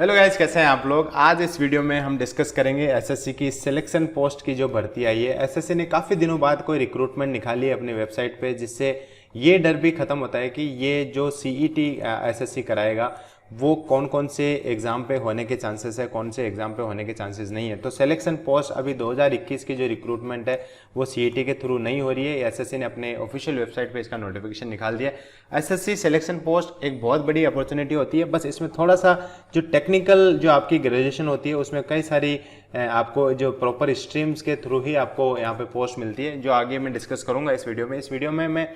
Hello guys, कैसे हैं आप लोग। आज इस वीडियो में हम डिस्कस करेंगे एसएससी की सिलेक्शन पोस्ट की जो भर्ती आई है। एसएससी ने काफ़ी दिनों बाद कोई रिक्रूटमेंट निकाली है अपनी वेबसाइट पे, जिससे ये डर भी ख़त्म होता है कि ये जो सीईटी एसएससी कराएगा वो कौन कौन से एग्ज़ाम पे होने के चांसेस है, कौन से एग्ज़ाम पे होने के चांसेस नहीं है। तो सिलेक्शन पोस्ट अभी 2021 की जो रिक्रूटमेंट है वो सीईटी के थ्रू नहीं हो रही है। एसएससी ने अपने ऑफिशियल वेबसाइट पे इसका नोटिफिकेशन निकाल दिया। एसएससी सिलेक्शन पोस्ट एक बहुत बड़ी अपॉर्चुनिटी होती है, बस इसमें थोड़ा सा जो टेक्निकल जो आपकी ग्रेजुएशन होती है उसमें कई सारी आपको जो प्रॉपर स्ट्रीम्स के थ्रू ही आपको यहाँ पे पोस्ट मिलती है, जो आगे मैं डिस्कस करूँगा इस वीडियो में। इस वीडियो में मैं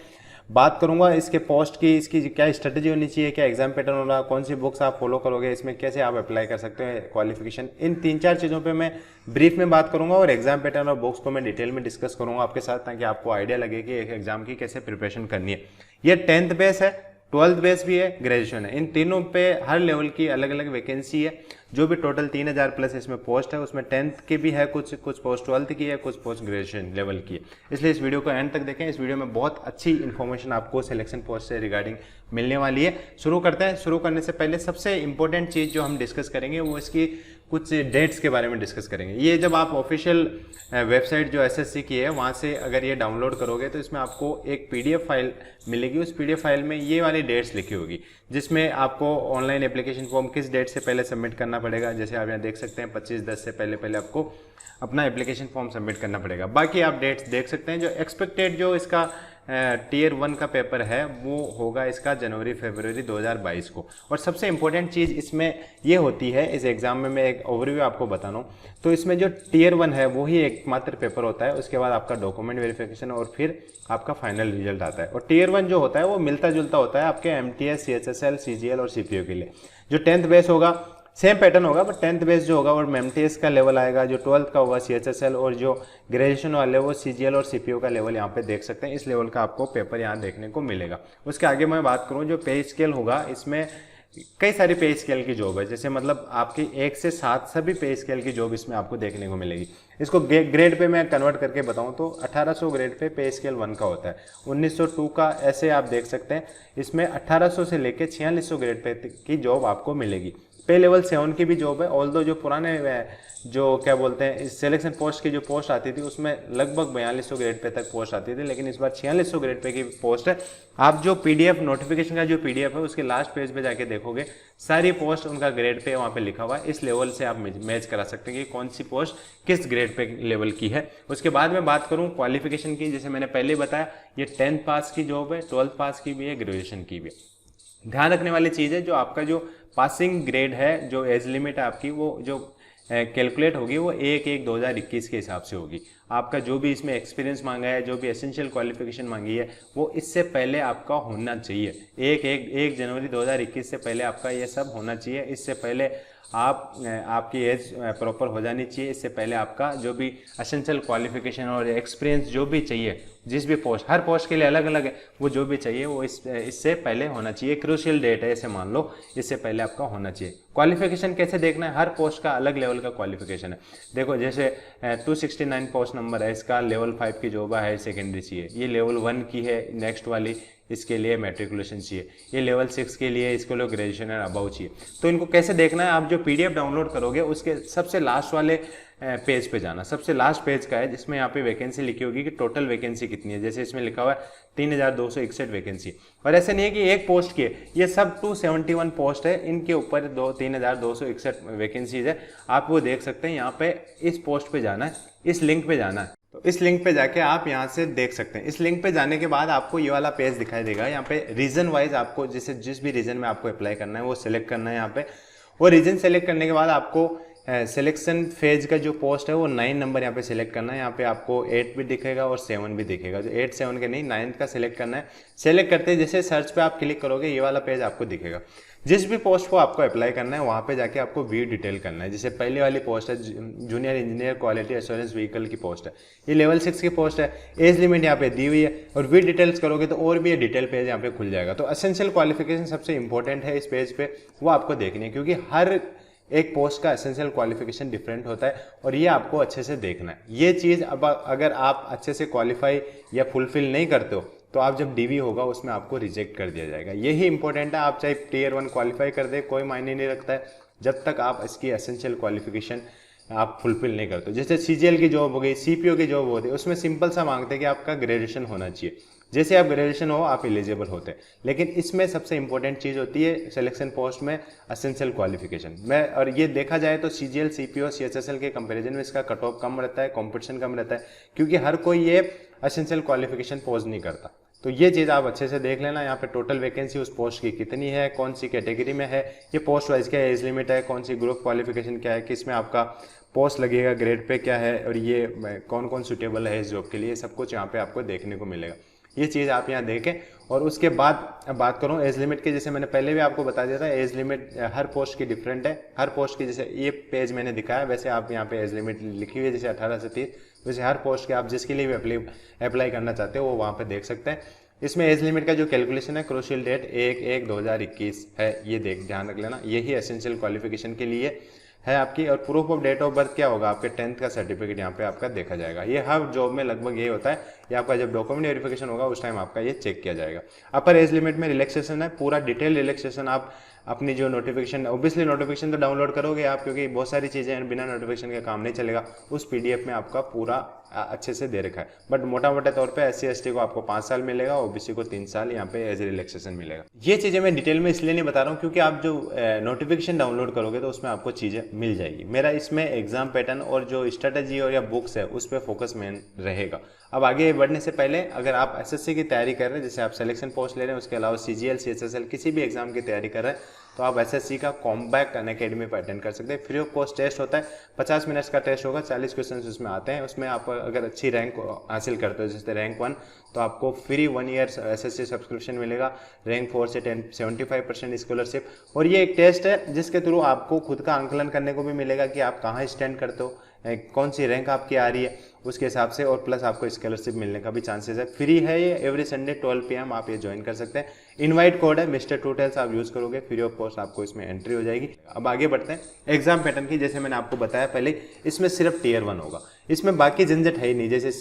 बात करूंगा इसके पोस्ट की, इसकी क्या स्ट्रेटजी होनी चाहिए, क्या एग्जाम पैटर्न होना, कौन सी बुक्स आप फॉलो करोगे, इसमें कैसे आप अप्लाई कर सकते हो क्वालिफिकेशन। इन 3-4 चीज़ों पे मैं ब्रीफ में बात करूंगा और एग्जाम पैटर्न और बुक्स को मैं डिटेल में डिस्कस करूंगा आपके साथ, ताकि आपको आइडिया लगे कि एक एग्जाम की कैसे प्रिपरेशन करनी है। ये 10th बेस है, 12th बेस भी है, ग्रेजुएशन है। इन तीनों पे हर लेवल की अलग अलग वैकेंसी है। जो भी टोटल 3000 प्लस इसमें पोस्ट है, उसमें 10th की भी है, कुछ पोस्ट 12th की है, कुछ पोस्ट ग्रेजुएशन लेवल की है। इसलिए इस वीडियो को एंड तक देखें। इस वीडियो में बहुत अच्छी इन्फॉर्मेशन आपको सिलेक्शन पोस्ट से रिगार्डिंग मिलने वाली है। शुरू करते हैं। शुरू करने से पहले सबसे इंपॉर्टेंट चीज़ जो हम डिस्कस करेंगे वो इसकी कुछ डेट्स के बारे में डिस्कस करेंगे। ये जब आप ऑफिशियल वेबसाइट जो एसएससी की है वहाँ से अगर ये डाउनलोड करोगे तो इसमें आपको एक पीडीएफ फाइल मिलेगी। उस पीडीएफ फाइल में ये वाली डेट्स लिखी होगी, जिसमें आपको ऑनलाइन एप्लीकेशन फॉर्म किस डेट से पहले सबमिट करना पड़ेगा। जैसे आप यहाँ देख सकते हैं 25/10 से पहले आपको अपना एप्लीकेशन फॉर्म सबमिट करना पड़ेगा। बाकी आप डेट्स देख सकते हैं। जो एक्सपेक्टेड जो इसका टीयर 1 का पेपर है वो होगा इसका जनवरी-फरवरी 2022 को। और सबसे इंपॉर्टेंट चीज़ इसमें ये होती है, इस एग्जाम में मैं एक ओवरव्यू आपको बताना हूँ। तो इसमें जो टीयर 1 है वो ही एकमात्र पेपर होता है। उसके बाद आपका डॉक्यूमेंट वेरिफिकेशन और फिर आपका फाइनल रिजल्ट आता है। और टीयर 1 जो होता है वो मिलता जुलता होता है आपके एमटीएस, सीएचएसएल, सीजीएल और सीपीओ के लिए। जो 10th बेस होगा सेम पैटर्न होगा, बट 10th बेस जो होगा वो एमटीएस का लेवल आएगा, जो 12th का होगा सीएचएसएल, और जो ग्रेजुएशन वाले वो सीजीएल और सीपीओ का लेवल यहाँ पे देख सकते हैं। इस लेवल का आपको पेपर यहाँ देखने को मिलेगा। उसके आगे मैं बात करूँ जो पे स्केल होगा, इसमें कई सारी पे स्केल की जॉब है। जैसे मतलब आपकी 1 से 7 सभी पे स्केल की जॉब इसमें आपको देखने को मिलेगी। इसको ग्रेड पे मैं कन्वर्ट करके बताऊं तो 1800 ग्रेड पे स्केल 1 का होता है, 1902 का, ऐसे आप देख सकते हैं। इसमें 1800 से लेकर 4600 ग्रेड पे की जॉब आपको मिलेगी। पे लेवल 7 की भी जॉब है। ऑल्दो जो पुराने जो क्या बोलते हैं इस सिलेक्शन पोस्ट की जो पोस्ट आती थी उसमें लगभग 4200 ग्रेड पे तक पोस्ट आती थी, लेकिन इस बार 4600 ग्रेड पे की पोस्ट है। आप जो पीडीएफ नोटिफिकेशन का जो पीडीएफ है उसके लास्ट पेज पे जाके देखोगे सारी पोस्ट उनका ग्रेड पे वहाँ पे लिखा हुआ है। इस लेवल से आप मैच करा सकते हैं कि कौन सी पोस्ट किस ग्रेड पे लेवल की है। उसके बाद मैं बात करूँ क्वालिफिकेशन की, जैसे मैंने पहले बताया ये 10th पास की जॉब है, 12th पास की भी है, ग्रेजुएशन की भी है। ध्यान रखने वाली चीज़ है, जो आपका जो पासिंग ग्रेड है, जो एज लिमिट है आपकी, वो जो कैलकुलेट होगी वो 1/1/2021 के हिसाब से होगी। आपका जो भी इसमें एक्सपीरियंस मांगा है, जो भी एसेंशियल क्वालिफिकेशन मांगी है, वो इससे पहले आपका होना चाहिए। 1 जनवरी 2021 से पहले आपका ये सब होना चाहिए। इससे पहले आपकी एज प्रॉपर हो जानी चाहिए। इससे पहले आपका जो भी एसेंशियल क्वालिफिकेशन और एक्सपीरियंस जो भी चाहिए, जिस भी पोस्ट, हर पोस्ट के लिए अलग अलग है, वो जो भी चाहिए वो इससे पहले होना चाहिए। क्रूशियल डेट है, इसे मान लो, इससे पहले आपका होना चाहिए। क्वालिफिकेशन कैसे देखना है, हर पोस्ट का अलग लेवल का क्वालिफिकेशन है। देखो जैसे 269 पोस्ट नंबर है, इसका लेवल 5 की जॉब है, हायर सेकेंडरी चाहिए। ये लेवल 1 की है, नेक्स्ट वाली इसके लिए मैट्रिकुलेशन चाहिए। ये लेवल 6 के लिए इसको लोग ग्रेजुएशन और अबाउ चाहिए। तो इनको कैसे देखना है, आप जो पीडीएफ डाउनलोड करोगे उसके सबसे लास्ट वाले पेज पे जाना। सबसे लास्ट पेज का है जिसमें यहाँ पे वैकेंसी लिखी होगी कि टोटल वैकेंसी कितनी है। जैसे इसमें लिखा हुआ है 3261 वैकेंसी। और ऐसे नहीं है कि एक पोस्ट की है, ये सब 271 पोस्ट है, इनके ऊपर 3261 वैकेंसीज है। आप वो देख सकते हैं। यहाँ पे इस पोस्ट पे जाना है, इस लिंक पे जाना है। तो इस लिंक पे जाके आप यहाँ से देख सकते हैं। इस लिंक पे जाने के बाद आपको ये वाला पेज दिखाई देगा। यहाँ पे रीजन वाइज आपको जैसे जिस भी रीजन में आपको अप्लाई करना है वो सिलेक्ट करना है यहाँ पे। वो रीजन सेलेक्ट करने के बाद आपको सिलेक्शन फेज का जो पोस्ट है वो 9 नंबर यहाँ पे सिलेक्ट करना है। यहाँ पे आपको 8 भी दिखेगा और 7 भी दिखेगा। जो 8 7 के नहीं, 9th का सिलेक्ट करना है। सेलेक्ट करते जैसे सर्च पे आप क्लिक करोगे ये वाला पेज आपको दिखेगा। जिस भी पोस्ट को आपको अप्लाई करना है वहाँ पे जाके आपको व्यू डिटेल करना है। जैसे पहले वाली पोस्ट है junior engineer quality assurance vehicle की पोस्ट है, ये लेवल 6 की पोस्ट है। एज लिमिट यहाँ पे दी हुई है और व्यू डिटेल्स करोगे तो और भी ये डिटेल पेज यहाँ पे खुल जाएगा। तो एसेंशियल क्वालिफिकेशन सबसे इंपॉर्टेंट है इस पेज पे, वो आपको देखनी है, क्योंकि हर एक पोस्ट का एसेंशियल क्वालिफिकेशन डिफरेंट होता है और ये आपको अच्छे से देखना है। ये चीज़ अब अगर आप अच्छे से क्वालिफाई या फुलफिल नहीं करते हो तो आप जब डीवी होगा उसमें आपको रिजेक्ट कर दिया जाएगा। यही इंपॉर्टेंट है। आप चाहे टीयर 1 क्वालिफाई कर दे, कोई मायने नहीं रखता है। जब तक आप इसकी एसेंशियल क्वालिफिकेशन आप फुलफिल नहीं करते। जैसे सीजीएल की जॉब हो गई, सीपीओ की जॉब होती है, उसमें सिंपल सा मांगते हैं कि आपका ग्रेजुएशन होना चाहिए। जैसे आप ग्रेजुएशन हो आप एलिजिबल होते हैं। लेकिन इसमें सबसे इंपॉर्टेंट चीज़ होती है सिलेक्शन पोस्ट में एसेंशियल क्वालिफिकेशन में, और ये देखा जाए तो सीजीएल, सीपीओ, सीएचएसएल के कंपैरिजन में इसका कट ऑफ कम रहता है, कंपटीशन कम रहता है, क्योंकि हर कोई ये एसेंशियल क्वालिफिकेशन पोस्ट नहीं करता। तो ये चीज़ आप अच्छे से देख लेना। यहाँ पे टोटल वैकेंसी उस पोस्ट की कितनी है, कौन सी कैटेगरी में है, ये पोस्ट वाइज क्या एज लिमिट है, कौन सी ग्रुप क्वालिफिकेशन क्या है, किस में आपका पोस्ट लगेगा, ग्रेड पे क्या है, और ये कौन कौन सुटेबल है इस जॉब के लिए, सब कुछ यहाँ पे आपको देखने को मिलेगा। ये चीज़ आप यहाँ देखें। और उसके बाद अब बात करूँ एज लिमिट की, जैसे मैंने पहले भी आपको बता दिया था, एज लिमिट हर पोस्ट की डिफरेंट है। हर पोस्ट की जैसे ये पेज मैंने दिखाया वैसे आप यहाँ पे एज लिमिट लिखी हुई है, जैसे 18 से 30, वैसे हर पोस्ट के आप जिसके लिए भी अप्लाई करना चाहते हो वो वहाँ पे देख सकते हैं। इसमें एज लिमिट का जो कैलकुलेशन है, क्रूशियल डेट 1/1/2021 है, ये ध्यान रख लेना। यही एसेंशियल क्वालिफिकेशन के लिए है आपकी। और proof of date of birth क्या होगा, आपके 10th का सर्टिफिकेट यहाँ पे आपका देखा जाएगा। ये हर जॉब में लगभग ये होता है, ये आपका जब डॉक्यूमेंट वेरिफिकेशन होगा उस टाइम आपका ये चेक किया जाएगा। अपर एज लिमिट में रिलैक्सेशन है, पूरा डिटेल रिलैक्सेशन आप अपनी जो नोटिफिकेशन, ऑब्वियसली नोटिफिकेशन तो डाउनलोड करोगे आप, क्योंकि बहुत सारी चीज़ें हैं, बिना नोटिफिकेशन के काम नहीं चलेगा। उस पीडीएफ में आपका पूरा अच्छे से दे रखा है। बट मोटा मोटे तौर पे SC ST को आपको 5 साल मिलेगा, OBC को 3 साल यहाँ पे एज रिलैक्सेशन मिलेगा। ये चीज़ें मैं डिटेल में इसलिए नहीं बता रहा हूँ क्योंकि आप जो नोटिफिकेशन डाउनलोड करोगे तो उसमें आपको चीज़ें मिल जाएगी। मेरा इसमें एग्जाम पैटर्न और जो स्ट्रेटेजी और या बुक्स है उस पर फोकस मेन रहेगा। अब आगे बढ़ने से पहले अगर आप SSC की तैयारी कर रहे हैं, जैसे आप सिलेक्शन पोस्ट ले रहे हैं, उसके अलावा CGL, CHSL किसी भी एग्जाम की तैयारी कर रहे हैं, तो आप SSC का कॉम्बैक अनअकैडमी पर अटेंड कर सकते हैं। फ्री ऑफ कॉस्ट टेस्ट होता है, 50 मिनट्स का टेस्ट होगा, 40 क्वेश्चन उसमें आते हैं। उसमें आप अगर अच्छी रैंक हासिल करते हो, जैसे रैंक 1, तो आपको फ्री 1 ईयर SSC सब्सक्रिप्शन मिलेगा। रैंक 4 से 75% स्कॉलरशिप। और ये एक टेस्ट है जिसके थ्रू आपको खुद का आंकलन करने को भी मिलेगा कि आप कहाँ स्टैंड करते हो, कौन सी रैंक आपकी आ रही है उसके हिसाब से, और प्लस आपको स्कॉलरशिप मिलने का भी चांसेस है। फ्री है ये, एवरी संडे 12 PM आप ये ज्वाइन कर सकते हैं। इनवाइट कोड है मिस्टर टूटेल्स, आप यूज़ करोगे फ्री ऑफ कॉस्ट आपको इसमें एंट्री हो जाएगी। अब आगे बढ़ते हैं एग्जाम पैटर्न की। जैसे मैंने आपको बताया पहले, इसमें सिर्फ Tier 1 होगा, इसमें बाकी झंझट है ही नहीं। जैसे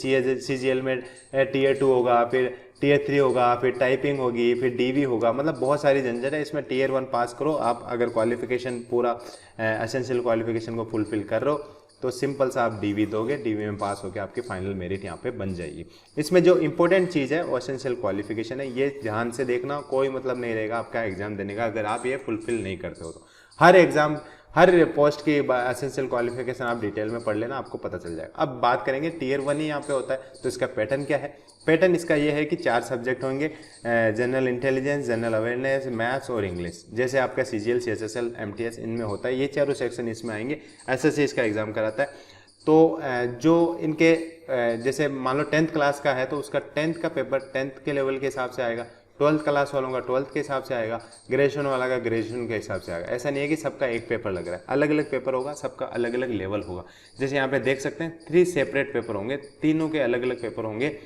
CGL में Tier 2 होगा, फिर Tier 3 होगा, फिर टाइपिंग होगी, फिर DV होगा, मतलब बहुत सारी झंझट है। इसमें Tier 1 पास करो आप, अगर क्वालिफिकेशन पूरा एसेंशियल क्वालिफिकेशन को फुलफिल कर रहे हो तो सिंपल सा आप DV दोगे, DV में पास होकर आपकी फाइनल मेरिट यहाँ पे बन जाएगी। इसमें जो इंपॉर्टेंट चीज़ है वो एसेंशियल क्वालिफिकेशन है, ये ध्यान से देखना। कोई मतलब नहीं रहेगा आपका एग्जाम देने का अगर आप ये फुलफिल नहीं करते हो तो। हर एग्जाम, हर पोस्ट की एसेंशियल क्वालिफिकेशन आप डिटेल में पढ़ लेना, आपको पता चल जाएगा। अब बात करेंगे Tier 1 ही यहाँ पे होता है, तो इसका पैटर्न क्या है। पैटर्न इसका ये है कि 4 सब्जेक्ट होंगे, general intelligence, general awareness, maths और इंग्लिश। जैसे आपका CGL, CHSL, MTS इनमें होता है, ये चारों सेक्शन इसमें आएंगे। SSC इसका एग्जाम कराता है। तो जो इनके जैसे मान लो 10th क्लास का है तो उसका 10th का पेपर 10th के लेवल के हिसाब से आएगा, 12th क्लास वालों का 12th के हिसाब से आएगा, ग्रेजुएशन वाला का ग्रेजुएशन के हिसाब से आएगा। ऐसा नहीं है कि सबका एक पेपर लग रहा है, अलग अलग पेपर होगा, सबका अलग अलग लेवल होगा। जैसे यहाँ पे देख सकते हैं 3 सेपरेट पेपर होंगे, तीनों के अलग अलग पेपर होंगे।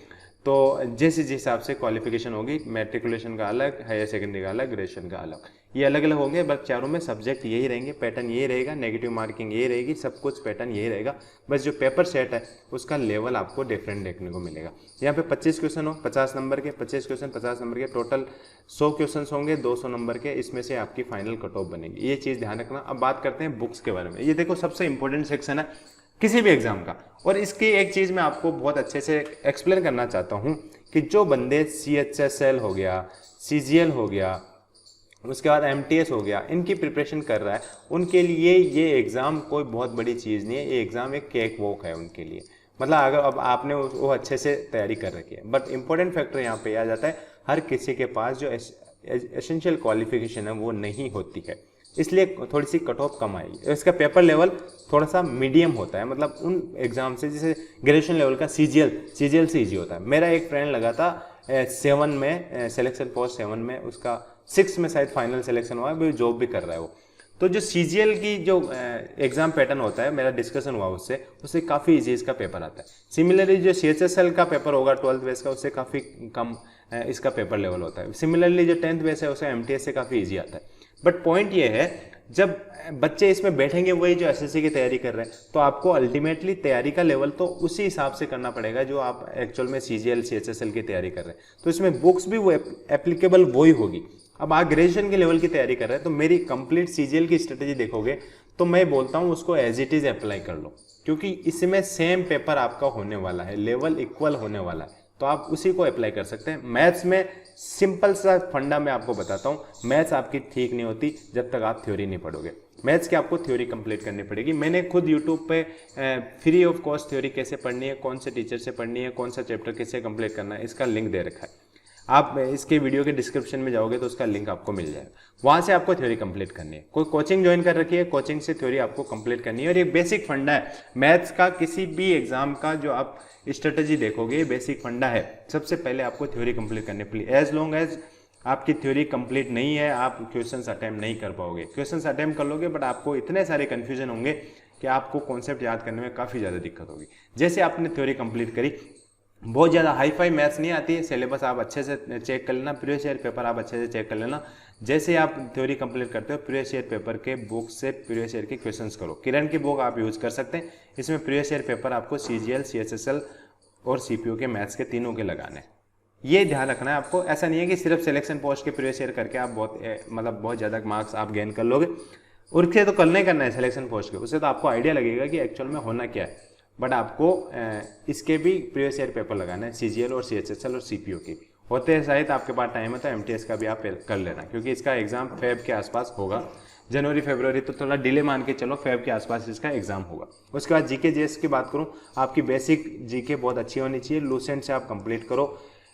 तो जिस हिसाब से क्वालिफिकेशन होगी, मैट्रिकुलेशन का अलग, हायर सेकेंडरी का अलग, ग्रेजुएशन का अलग, ये अलग अलग होंगे। बस चारों में सब्जेक्ट यही रहेंगे, पैटर्न यही रहेगा, नेगेटिव मार्किंग यही रहेगी, सब कुछ पैटर्न यही रहेगा। बस जो पेपर सेट है उसका लेवल आपको डिफरेंट देखने को मिलेगा। यहाँ पे 25 क्वेश्चन हो 50 नंबर के, 25 क्वेश्चन 50 नंबर के, टोटल 100 क्वेश्चन होंगे 200 नंबर के, इसमें से आपकी फाइनल कट ऑफ बनेगी। ये चीज़ ध्यान रखना। अब बात करते हैं बुक्स के बारे में। ये देखो सबसे इंपॉर्टेंट सेक्शन है किसी भी एग्जाम का, और इसकी एक चीज़ मैं आपको बहुत अच्छे से एक्सप्लेन करना चाहता हूँ कि जो बंदे CHSL हो गया, CGL हो गया, उसके बाद MTS हो गया, इनकी प्रिपरेशन कर रहा है, उनके लिए ये एग्ज़ाम कोई बहुत बड़ी चीज़ नहीं है। ये एग्ज़ाम एक केक वॉक है उनके लिए। मतलब अगर अब आपने वो अच्छे से तैयारी कर रखी है, बट इंपॉर्टेंट फैक्टर यहाँ पे आ जाता है, हर किसी के पास जो एसेंशियल क्वालिफिकेशन है वो नहीं होती है, इसलिए थोड़ी सी कट ऑफ कम आएगी। इसका पेपर लेवल थोड़ा सा मीडियम होता है, मतलब उन एग्जाम से जैसे ग्रेजुएशन लेवल का CGL से ईजी होता है। मेरा एक फ्रेंड लगा था 7 में, सिलेक्शन पोस्ट 7 में, उसका 6 में शायद फाइनल सिलेक्शन हुआ है, जॉब भी कर रहा है वो। तो जो CGL की जो एग्जाम पैटर्न होता है, मेरा डिस्कशन हुआ उससे काफ़ी ईजी इसका पेपर आता है। सिमिलरली जो CHSL का पेपर होगा 12th बेस का, उससे काफ़ी कम इसका पेपर लेवल होता है। सिमिलरली जो 10th बेस है उसे MTS से काफ़ी ईजी आता है। बट पॉइंट ये है जब बच्चे इसमें बैठेंगे वही जो एसएससी की तैयारी कर रहे हैं, तो आपको अल्टीमेटली तैयारी का लेवल तो उसी हिसाब से करना पड़ेगा जो आप एक्चुअल में सीजीएल सीएचएसएल की तैयारी कर रहे हैं। तो इसमें बुक्स भी वो एप्लीकेबल वही होगी। अब आप ग्रेजुएशन के लेवल की तैयारी कर रहे हैं तो मेरी कंप्लीट सीजीएल की स्ट्रेटेजी देखोगे तो मैं बोलता हूँ उसको एज इट इज अप्लाई कर लो, क्योंकि इसमें सेम पेपर आपका होने वाला है, लेवल इक्वल होने वाला है, तो आप उसी को अप्लाई कर सकते हैं। मैथ्स में सिंपल सा फंडा मैं आपको बताता हूँ, मैथ्स आपकी ठीक नहीं होती जब तक आप थ्योरी नहीं पढ़ोगे। मैथ्स की आपको थ्योरी कंप्लीट करनी पड़ेगी। मैंने खुद यूट्यूब पे फ्री ऑफ कॉस्ट थ्योरी कैसे पढ़नी है, कौन से टीचर से पढ़नी है, कौन सा चैप्टर कैसे कंप्लीट करना है, इसका लिंक दे रखा है। आप इसके वीडियो के डिस्क्रिप्शन में जाओगे तो उसका लिंक आपको मिल जाएगा, वहां से आपको थ्योरी कंप्लीट करनी है। कोई कोचिंग ज्वाइन कर रखी है, कोचिंग से थ्योरी आपको कंप्लीट करनी है। और ये बेसिक फंडा है मैथ्स का, किसी भी एग्जाम का जो आप स्ट्रेटेजी देखोगे ये बेसिक फंडा है। सबसे पहले आपको थ्योरी कंप्लीट करनी पड़ेगी। एज लॉन्ग एज आपकी थ्योरी कंप्लीट नहीं है आप क्वेश्चंस अटेम्प्ट नहीं कर पाओगे। क्वेश्चंस अटेम्प्ट कर लोगे बट आपको इतने सारे कंफ्यूजन होंगे कि आपको कॉन्सेप्ट याद करने में काफ़ी ज़्यादा दिक्कत होगी। जैसे आपने थ्योरी कंप्लीट करी, बहुत ज़्यादा हाई फाई मैथ्स नहीं आती है, सिलेबस आप अच्छे से चेक कर लेना, प्रीवियस ईयर पेपर आप अच्छे से चेक कर लेना। जैसे आप थ्योरी कंप्लीट करते हो प्रीवियस ईयर पेपर के बुक से प्रीवियस ईयर के क्वेश्चंस करो। किरण की बुक आप यूज़ कर सकते हैं, इसमें प्रीवियस ईयर पेपर आपको सीजीएल सीएचएसएल और सीपीओ के मैथ्स के तीनों के लगाने। ये ध्यान रखना है आपको। ऐसा नहीं है कि सिर्फ सिलेक्शन पोस्ट के प्रीवियस ईयर करके आप बहुत ज़्यादा मार्क्स आप गेन कर लोगे। उससे तो करना ही करना है सिलेक्शन पोस्ट के, उससे तो आपको आइडिया लगेगा कि एक्चुअल में होना क्या है। बट आपको इसके भी प्रीवियस ईयर पेपर लगाना है, सीजीएल और सीएचएसएल और सीपीओ की होते हैं। शायद आपके पास टाइम है तो एमटीएस का भी आप कर लेना, क्योंकि इसका एग्जाम फेब के आसपास होगा। जनवरी फरवरी तो थोड़ा डिले मान के चलो, फेब के आसपास इसका एग्जाम होगा। उसके बाद जीके जीएस की बात करूं, आपकी बेसिक जीके बहुत अच्छी होनी चाहिए। लूसेंट से आप कंप्लीट करो,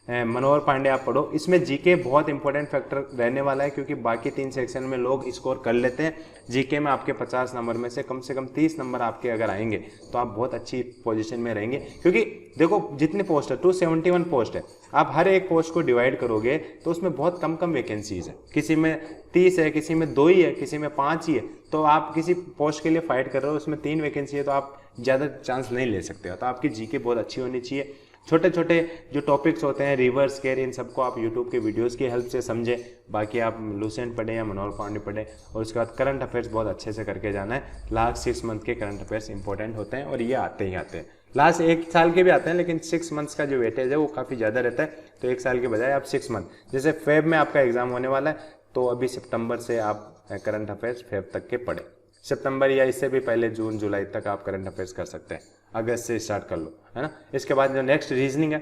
मनोहर पांडे आप पढ़ो। इसमें जीके बहुत इंपॉर्टेंट फैक्टर रहने वाला है, क्योंकि बाकी 3 सेक्शन में लोग स्कोर कर लेते हैं। जीके में आपके 50 नंबर में से कम 30 नंबर आपके अगर आएंगे तो आप बहुत अच्छी पोजीशन में रहेंगे। क्योंकि देखो जितनी पोस्ट है 271 पोस्ट है, आप हर एक पोस्ट को डिवाइड करोगे तो उसमें बहुत कम वैकेंसीज है। किसी में 30 है, किसी में 2 ही है, किसी में 5 ही है। तो आप किसी पोस्ट के लिए फाइट कर रहे हो, उसमें 3 वैकेंसी है, तो आप ज़्यादा चांस नहीं ले सकते हो। तो आपकी जीके बहुत अच्छी होनी चाहिए। छोटे छोटे जो टॉपिक्स होते हैं रिवर्स केयर, इन सबको आप यूट्यूब के वीडियोस की हेल्प से समझें। बाकी आप लूसेंट पढ़ें या मनोहर पांडे पढ़ें। और उसके बाद करंट अफेयर्स बहुत अच्छे से करके जाना है। लास्ट 6 मंथ के करंट अफेयर्स इंपॉर्टेंट होते हैं और ये आते ही आते हैं। लास्ट 1 साल के भी आते हैं, लेकिन 6 मंथ्स का जो वेटेज है वो काफ़ी ज़्यादा रहता है। तो 1 साल के बजाय आप 6 मंथ, जैसे फेब में आपका एग्जाम होने वाला है तो अभी सितंबर से आप करंट अफेयर्स फेब तक के पढ़ें। सितंबर या इससे भी पहले जून जुलाई तक आप करंट अफेयर्स कर सकते हैं। अगस्त से स्टार्ट कर लो, है ना। इसके बाद जो नेक्स्ट रीजनिंग है,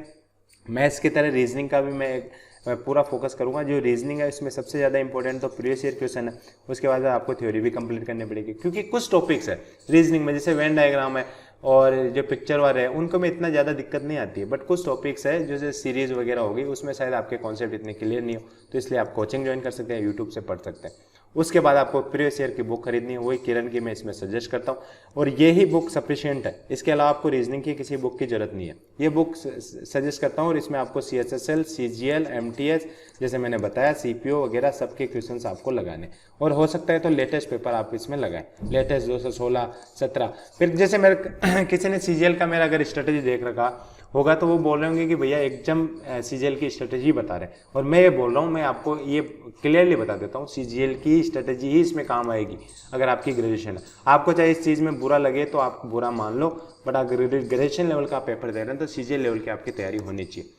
मैथ्स की तरह रीजनिंग का भी मैं पूरा फोकस करूंगा। जो रीजनिंग है इसमें सबसे ज़्यादा इंपॉर्टेंट तो प्रीवियस ईयर क्वेश्चन है। उसके बाद आपको थ्योरी भी कंप्लीट करनी पड़ेगी, क्योंकि कुछ टॉपिक्स है रीजनिंग में, जैसे वेन डायग्राम है और जो पिक्चर वाले हैं उनको में इतना ज़्यादा दिक्कत नहीं आती है। बट कुछ टॉपिक्स है जैसे सीरीज वगैरह होगी, उसमें शायद आपके कॉन्सेप्ट इतने क्लियर नहीं हो, तो इसलिए आप कोचिंग ज्वाइन कर सकते हैं, यूट्यूब से पढ़ सकते हैं। उसके बाद आपको प्रीवियस ईयर की बुक खरीदनी है, वही किरण की मैं इसमें सजेस्ट करता हूँ। और यही बुक सफिशिएंट है, इसके अलावा आपको रीजनिंग की किसी बुक की जरूरत नहीं है। ये बुक सजेस्ट करता हूँ और इसमें आपको सीएचएसएल, सीजीएल, एमटीएस, जैसे मैंने बताया सीपीओ वगैरह सबके क्वेश्चंस आपको लगाने, और हो सकता है तो लेटेस्ट पेपर आप इसमें लगाएं, लेटेस्ट 216, 17। फिर जैसे मेरे किसी ने सीजीएल का मेरा अगर स्ट्रेटेजी देख रखा होगा तो वो बोल रहे होंगे कि भैया एकदम सीजीएल की स्ट्रेटेजी बता रहे हैं, और मैं ये बोल रहा हूँ, मैं आपको ये क्लियरली बता देता हूँ, सीजीएल की स्ट्रेटेजी ही इसमें काम आएगी अगर आपकी ग्रेजुएशन है। आपको चाहे इस चीज़ में बुरा लगे तो आप बुरा मान लो, बट अगर ग्रेजुएशन लेवल का पेपर दे रहे हैं तो सीजीएल लेवल की आपकी तैयारी होनी चाहिए,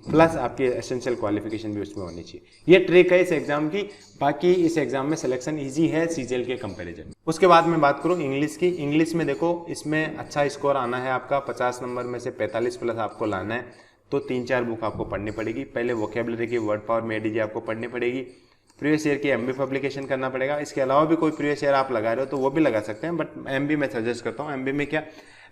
प्लस आपकी एसेंशियल क्वालिफिकेशन भी उसमें होनी चाहिए। ये ट्रिक है इस एग्जाम की। बाकी इस एग्जाम में सिलेक्शन इजी है सीजीएल के कंपैरिजन। उसके बाद मैं बात करूँ इंग्लिश की। इंग्लिश में देखो इसमें अच्छा स्कोर आना है आपका, 50 नंबर में से 45 प्लस आपको लाना है, तो 3-4 बुक आपको पढ़नी पड़ेगी। पहले वोकेबलरी की वर्ड पावर मेडिजी आपको पढ़नी पड़ेगी, प्रीवियस ईयर की एमबी पब्लिकेशन करना पड़ेगा। इसके अलावा भी कोई प्रीवियस ईयर आप लगा रहे हो तो वो भी लगा सकते हैं, बट एमबी मैं सजेस्ट करता हूँ। एमबी में क्या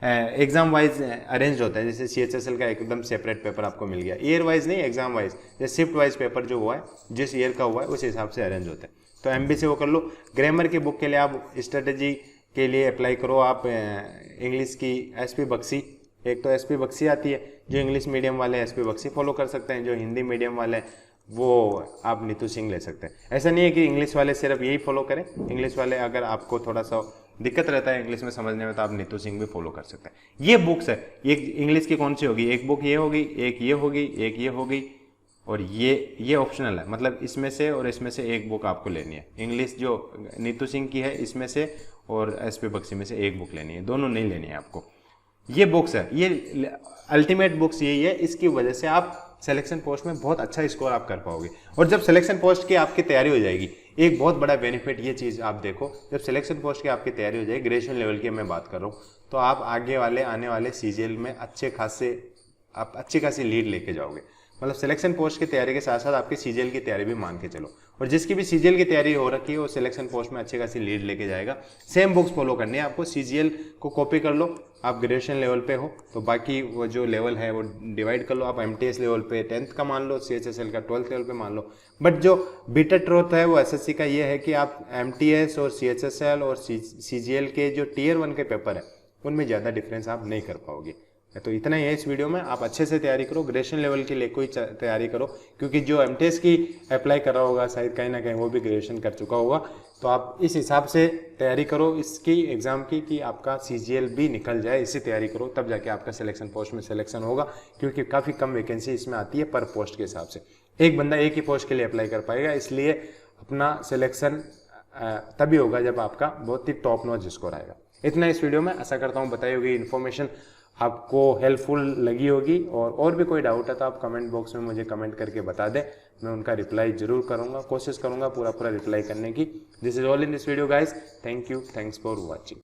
एग्जाम वाइज अरेंज होता है, जैसे सीएचएसएल का एकदम सेपरेट पेपर आपको मिल गया, ईयर वाइज नहीं एग्जाम वाइज, जैसे शिफ्ट वाइज पेपर जो हुआ है जिस ईयर का हुआ है उस हिसाब से अरेंज होता है। तो एमबी से वो कर लो। ग्रामर की बुक के लिए आप स्ट्रेटेजी के लिए अप्लाई करो आप इंग्लिश की एसपी बख्शी। एक तो एसपी बख्शी आती है, जो इंग्लिश मीडियम वाले एसपी बख्शी फॉलो कर सकते हैं, जो हिंदी मीडियम वाले वो आप नीतू सिंह ले सकते हैं। ऐसा नहीं है कि इंग्लिश वाले सिर्फ यही फॉलो करें, इंग्लिश वाले अगर आपको थोड़ा सा दिक्कत रहता है इंग्लिश में समझने में तो आप नीतू सिंह भी फॉलो कर सकते हैं। ये बुक्स है, ये इंग्लिश की कौन सी होगी, एक बुक ये होगी, एक ये होगी, एक ये होगी और ये ऑप्शनल है, मतलब इसमें से और इसमें से एक बुक आपको लेनी है। इंग्लिश जो नीतू सिंह की है इसमें से और एसपी बख्शी में से एक बुक लेनी है, दोनों नहीं लेनी है आपको। ये बुक्स है, ये अल्टीमेट बुक्स यही है, इसकी वजह से आप सिलेक्शन पोस्ट में बहुत अच्छा स्कोर आप कर पाओगे। और जब सिलेक्शन पोस्ट की आपकी तैयारी हो जाएगी, एक बहुत बड़ा बेनिफिट ये चीज़ आप देखो, जब सिलेक्शन पोस्ट की आपकी तैयारी हो जाएगी, ग्रेजुएशन लेवल की मैं बात कर रहा हूँ, तो आप आगे वाले आने वाले सीजीएल में अच्छी खासी लीड लेके जाओगे। मतलब सिलेक्शन पोस्ट की तैयारी के साथ साथ आपकी सीजीएल की तैयारी भी मान के चलो। और जिसकी भी सीजीएल की तैयारी हो रखी है वो सिलेक्शन पोस्ट में अच्छी खासी लीड लेके जाएगा। सेम बुक्स फॉलो करनी है आपको, सीजीएल को कॉपी कर लो, आप ग्रेजुएशन लेवल पे हो तो बाकी वो जो लेवल है वो डिवाइड कर लो। आप एमटीएस लेवल पे 10th का मान लो, सीएचएसएल का 12th लेवल पे मान लो। बट जो बेटर ट्रूथ है वो एसएससी का ये है कि आप एमटीएस और सीएचएसएल और सीजीएल के जो टियर 1 के पेपर है उनमें ज़्यादा डिफरेंस आप नहीं कर पाओगे। तो इतना ही है इस वीडियो में। आप अच्छे से तैयारी करो, ग्रेजुएशन लेवल के लिए कोई तैयारी करो, क्योंकि जो एमटीएस की अप्लाई कर रहा होगा शायद कहीं ना कहीं वो भी ग्रेजुएशन कर चुका होगा। तो आप इस हिसाब से तैयारी करो इसकी एग्ज़ाम की कि आपका सीजीएल भी निकल जाए, इससे तैयारी करो, तब जाके आपका सिलेक्शन पोस्ट में सिलेक्शन होगा। क्योंकि काफ़ी कम वैकेंसी इसमें आती है पर पोस्ट के हिसाब से, एक बंदा एक ही पोस्ट के लिए अप्लाई कर पाएगा, इसलिए अपना सिलेक्शन तभी होगा जब आपका बहुत ही टॉप नॉच स्कोर आएगा। इतना इस वीडियो में, आशा करता हूँ बताई होगी इन्फॉर्मेशन आपको हेल्पफुल लगी होगी। और भी कोई डाउट है तो आप कमेंट बॉक्स में मुझे कमेंट करके बता दें, मैं उनका रिप्लाई जरूर करूंगा, कोशिश करूंगा पूरा रिप्लाई करने की। This is all in this video guys, thank you, thanks for watching.